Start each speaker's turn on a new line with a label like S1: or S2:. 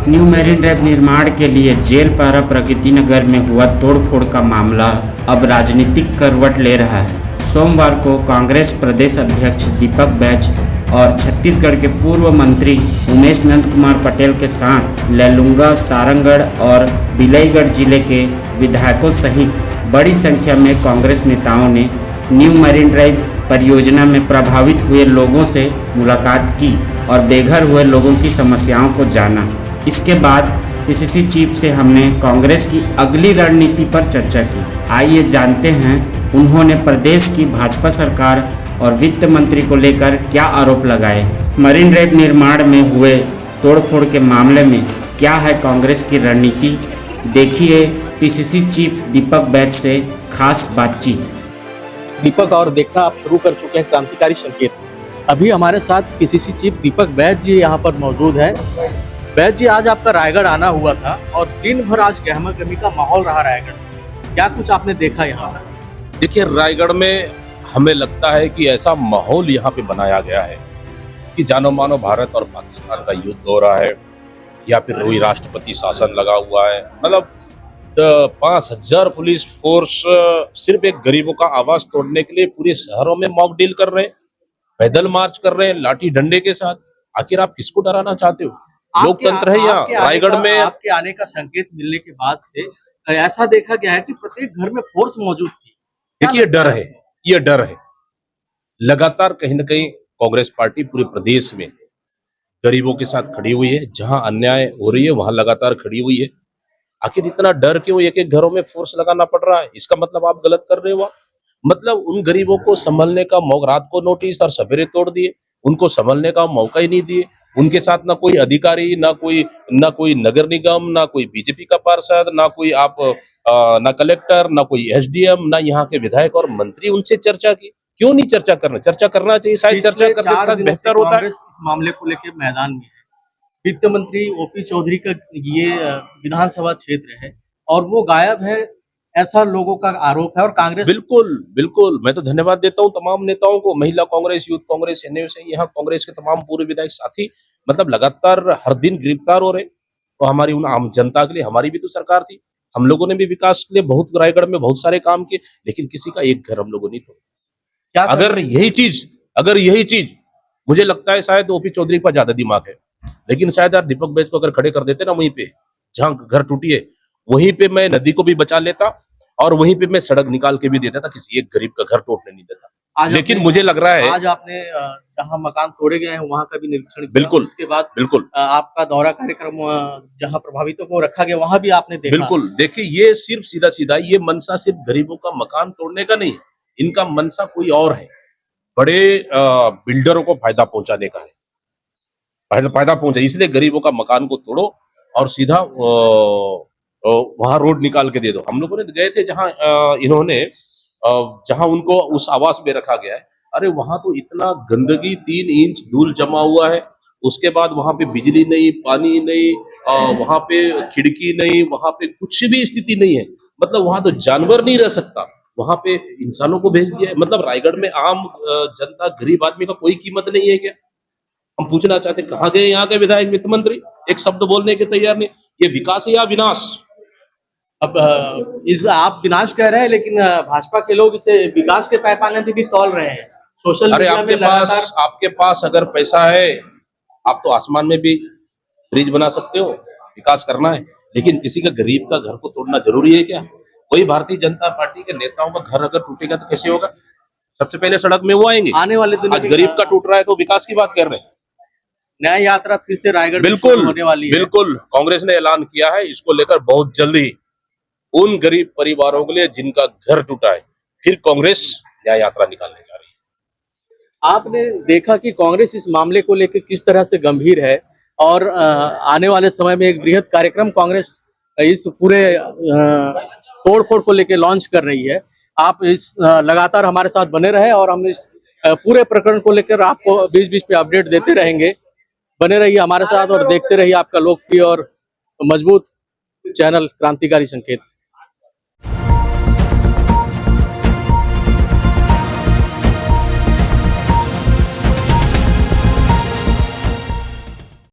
S1: New marine drive निर्माण के लिए जेल पारा प्रगति नगर में हुआ तोड़फोड़ का मामला अब राजनीतिक करवट ले रहा है। सोमवार को कांग्रेस प्रदेश अध्यक्ष दीपक बैज और छत्तीसगढ़ के पूर्व मंत्री उमेश नंद कुमार पटेल के साथ लैलूंगा, सारंगढ़ और बिलाईगढ़ जिले के विधायकों सहित बड़ी संख्या में कांग्रेस नेताओं ने न्यू मैरीन ड्राइव परियोजना में प्रभावित हुए लोगों से मुलाकात की और बेघर हुए लोगों की समस्याओं को जाना। इसके बाद पीसीसी चीफ से हमने कांग्रेस की अगली रणनीति पर चर्चा की। आइए जानते हैं उन्होंने प्रदेश की भाजपा सरकार और वित्त मंत्री को लेकर क्या आरोप लगाए। मरीन ड्राइव निर्माण में हुए तोड़फोड़ के मामले में क्या है कांग्रेस की रणनीति, देखिए पीसीसी चीफ दीपक बैज से खास बातचीत।
S2: दीपक, और देखना आप शुरू कर चुके हैं क्रांतिकारी संकेत। अभी हमारे साथ पीसीसी चीफ दीपक बैज जी यहाँ पर मौजूद है। बैज जी, आज आपका रायगढ़ आना हुआ था और दिन भर आज गहमा गहमी का माहौल रहा रायगढ़, क्या कुछ आपने देखा यहाँ?
S3: देखिए, रायगढ़ में हमें लगता है कि ऐसा माहौल यहाँ पे बनाया गया है कि जानो मानो भारत और पाकिस्तान का युद्ध हो रहा है या फिर वही राष्ट्रपति शासन लगा हुआ है। मतलब 5000 पुलिस फोर्स सिर्फ एक गरीबों का आवाज तोड़ने के लिए पूरे शहरों में मॉक ड्रिल कर रहे हैं, पैदल मार्च कर रहे हैं लाठी डंडे के साथ। आखिर आप किसको डराना चाहते हो? लोकतंत्र है यहाँ रायगढ़ में।
S2: आपके आने का संकेत मिलने के बाद से ऐसा देखा गया है कि प्रत्येक घर में फोर्स मौजूद थी।
S3: देखिए, ये डर है लगातार कहीं न कहीं कांग्रेस पार्टी पूरे प्रदेश में गरीबों के साथ खड़ी हुई है। जहां अन्याय हो रही है वहां लगातार खड़ी हुई है। आखिर इतना डर क्यों एक एक घरों में फोर्स लगाना पड़ रहा है? इसका मतलब आप गलत कर रहे हो। मतलब उन गरीबों को संभलने का मौका, रात को नोटिस और सवेरे तोड़ दिए, उनको संभलने का मौका ही नहीं दिए। उनके साथ ना कोई अधिकारी, ना कोई नगर निगम, ना कोई बीजेपी का पार्षद, ना कोई ना कलेक्टर, ना कोई एसडीएम, ना यहाँ के विधायक और मंत्री उनसे चर्चा की। क्यों नहीं चर्चा करना चाहिए, शायद चर्चा करने के साथ बेहतर होता है।
S2: इस मामले को लेकर मैदान में है। वित्त मंत्री ओपी चौधरी का ये विधानसभा क्षेत्र है और वो गायब है, ऐसा लोगों का आरोप है। और कांग्रेस
S3: बिल्कुल मैं तो धन्यवाद देता हूँ तमाम नेताओं को, महिला कांग्रेस, यूथ कांग्रेस, यहाँ कांग्रेस के तमाम पूर्व विधायक साथी मतलब लगातार हर दिन गिरफ्तार हो रहे। तो हमारी उन आम जनता के लिए, हमारी भी तो सरकार थी, हम लोगों ने भी विकास के लिए बहुत रायगढ़ में बहुत सारे काम किए, लेकिन किसी का एक घर हम लोगों ने तोड़ा। अगर यही चीज मुझे लगता है शायद ओपी चौधरी का ज्यादा दिमाग है, लेकिन शायद यार दीपक बैज को अगर खड़े कर देते ना वहीं पे जहां घर टूटी है, वहीं पे मैं नदी को भी बचा लेता और वहीं पे मैं सड़क निकाल के भी देता था, किसी एक गरीब का घर टूटने नहीं देता। लेकिन मुझे लग रहा है
S2: आज आपने जहां मकान तोड़े गए हैं वहां का भी निरीक्षण किया।
S3: बिल्कुल,
S2: उसके बाद
S3: बिल्कुल
S2: आपका दौरा कार्यक्रम जहां प्रभावितों को रखा गया वहां भी आपने देखा।
S3: बिल्कुल, देखिए ये सिर्फ सीधा ये मनसा सिर्फ गरीबों का मकान तोड़ने का नहीं है, इनका मनसा कोई और है, बड़े बिल्डरों को फायदा पहुंचाने का है, फायदा पहुंचा। इसलिए गरीबों का मकान को तोड़ो और सीधा वहां रोड निकाल के दे दो। हम लोगों ने गए थे जहां इन्होंने जहां उनको उस आवास में रखा गया है, अरे वहां तो इतना गंदगी, 3 इंच धूल जमा हुआ है। उसके बाद वहां पे बिजली नहीं, पानी नहीं, वहां पे खिड़की नहीं, वहां पे कुछ भी स्थिति नहीं है। मतलब वहां तो जानवर नहीं रह सकता, वहां पे इंसानों को भेज दिया है। मतलब रायगढ़ में आम जनता, गरीब आदमी का कोई कीमत नहीं है क्या? हम पूछना चाहते कहाँ गए यहाँ के विधायक, वित्त मंत्री? एक शब्द बोलने के तैयार नहीं। ये विकास है या विनाश?
S2: अब आप विनाश कह रहे हैं, लेकिन भाजपा के लोग इसे विकास के पैमाने पे भी तौल रहे हैं। सोशल
S3: अरे
S2: मीडिया में
S3: आपके पास अगर पैसा है, आप तो आसमान में भी ब्रिज बना सकते हो। विकास करना है, लेकिन किसी का गरीब का घर को तोड़ना जरूरी है क्या? कोई भारतीय जनता पार्टी के नेताओं का घर अगर टूटेगा तो कैसे होगा? सबसे पहले सड़क में वो आएंगे।
S2: आने वाले दिनों
S3: आज गरीब का टूट रहा है तो विकास की बात कर रहे हैं।
S2: न्याय यात्रा फिर से रायगढ़
S3: बिल्कुल
S2: होने वाली है।
S3: बिल्कुल, कांग्रेस ने ऐलान किया है इसको लेकर बहुत जल्दी उन गरीब परिवारों के लिए जिनका घर टूटा है, फिर कांग्रेस न्याय यात्रा निकालने जा रही है।
S2: आपने देखा कि कांग्रेस इस मामले को लेकर किस तरह से गंभीर है और आने वाले समय में एक बृहद कार्यक्रम कांग्रेस इस पूरे तोड़फोड़ को लेकर लॉन्च कर रही है। आप इस लगातार हमारे साथ बने रहे और हम इस पूरे प्रकरण को लेकर आपको बीच बीच पे अपडेट देते रहेंगे। बने रहिए हमारे साथ और देखते रहिए आपका लोकप्रिय और मजबूत चैनल क्रांतिकारी संकेत।